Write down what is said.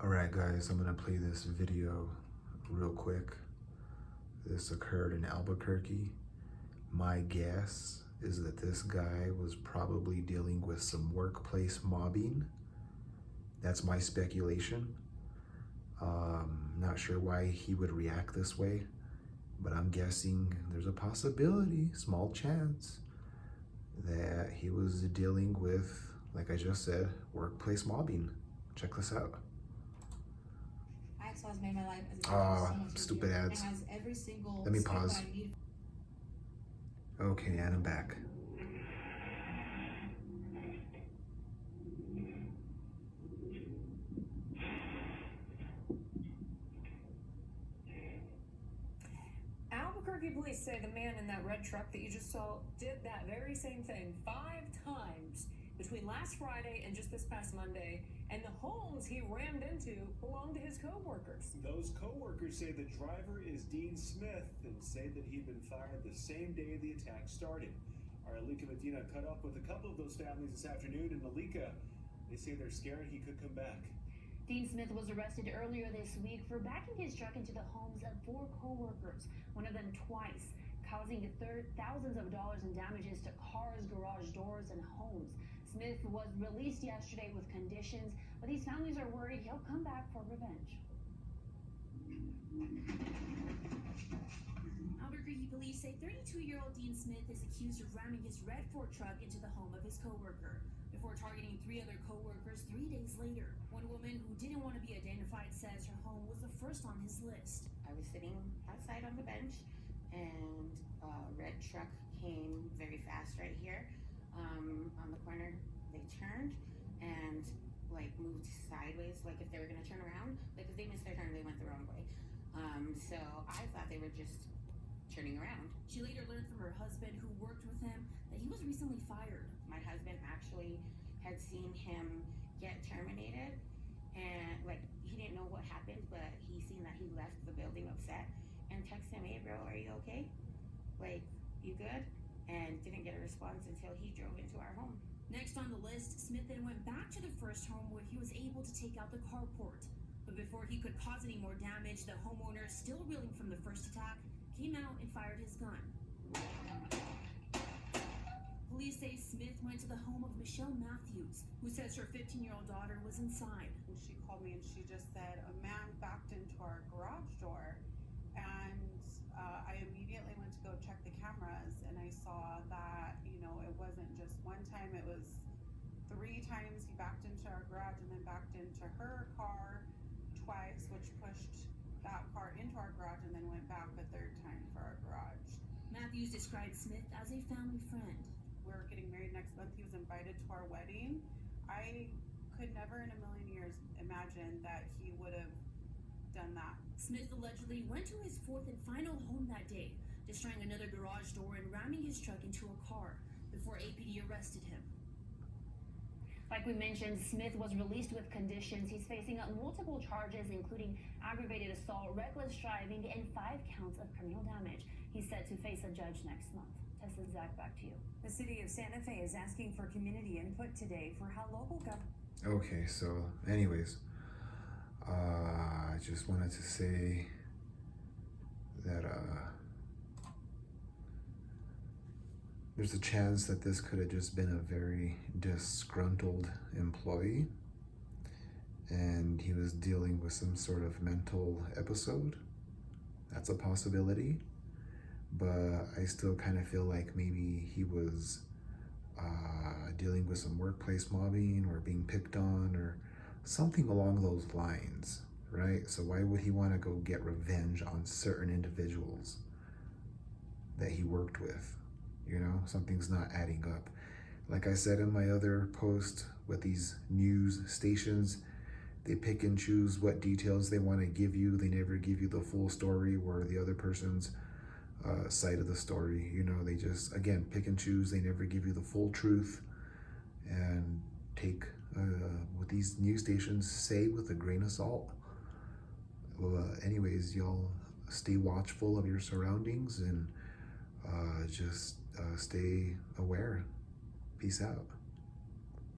Alright guys, I'm gonna play this video real quick. This occurred in Albuquerque. My guess is that this guy was probably dealing with some workplace mobbing. That's my speculation. Not sure why he would react this way, but I'm guessing there's a possibility, small chance, that he was dealing with, like I just said, workplace mobbing. Check this out. Has made my life as a so much stupid easier. ads. It has every single Let me step pause. I need. Okay, and I'm back. Albuquerque police say the man in that red truck that you just saw did that very same thing 5 times between last Friday and just this past Monday, and the homes he rammed into belonged to his co-workers. Those co-workers say the driver is Dean Smith and say that he'd been fired the same day the attack started. Our Alika Medina cut up with a couple of those families this afternoon in Alika. They say they're scared he could come back. Dean Smith was arrested earlier this week for backing his truck into the homes of 4 co-workers, one of them twice, causing thousands of dollars in damages to cars, garage doors, and homes. Smith was released yesterday with conditions, but these families are worried he'll come back for revenge. Albuquerque police say 32-year-old Dean Smith is accused of ramming his red Ford truck into the home of his co-worker before targeting 3 other co-workers 3 days later. One woman who didn't want to be identified says her home was the first on his list. I was sitting outside on the bench, and a red truck came very fast right here. On the corner, they turned and moved sideways, like if they were gonna turn around. Like if they missed their turn, they went the wrong way. So I thought they were just turning around. She later learned from her husband, who worked with him, that he was recently fired. My husband actually had seen him get terminated, and he didn't know what happened, but he seen that he left the building upset and texted him, "Hey bro, are you okay? You good?" And didn't get a response until he drove into our home. Next on the list, Smith then went back to the first home where he was able to take out the carport. But before he could cause any more damage, the homeowner, still reeling from the first attack, came out and fired his gun. Police say Smith went to the home of Michelle Matthews, who says her 15-year-old daughter was inside. And she called me and she just said a man backed into our garage door, and I immediately went to go check the cameras, and I saw that, it wasn't just one time, it was 3 times he backed into our garage and then backed into her car twice, which pushed that car into our garage, and then went back a 3rd time for our garage. Matthews described Smith as a family friend. We're getting married next month. He was invited to our wedding. I could never in a million years imagine that he would have done that. Smith allegedly went to his 4th and final home that day, destroying another garage door and ramming his truck into a car before APD arrested him. Like we mentioned, Smith was released with conditions. He's facing multiple charges, including aggravated assault, reckless driving, and 5 counts of criminal damage. He's set to face a judge next month. Tessa, Zach, back to you. The city of Santa Fe is asking for community input today for how local government. Okay, so anyways, I just wanted to say that there's a chance that this could have just been a very disgruntled employee and he was dealing with some sort of mental episode. That's a possibility, but I still kind of feel like maybe he was dealing with some workplace mobbing or being picked on or something along those lines, right? So why would he want to go get revenge on certain individuals that he worked with? Something's not adding up. Like I said in my other post with these news stations, they pick and choose what details they want to give you. They never give you the full story or the other person's side of the story. They just, again, pick and choose. They never give you the full truth, and take what these news stations say with a grain of salt. Well, anyways, y'all stay watchful of your surroundings and just stay aware. Peace out.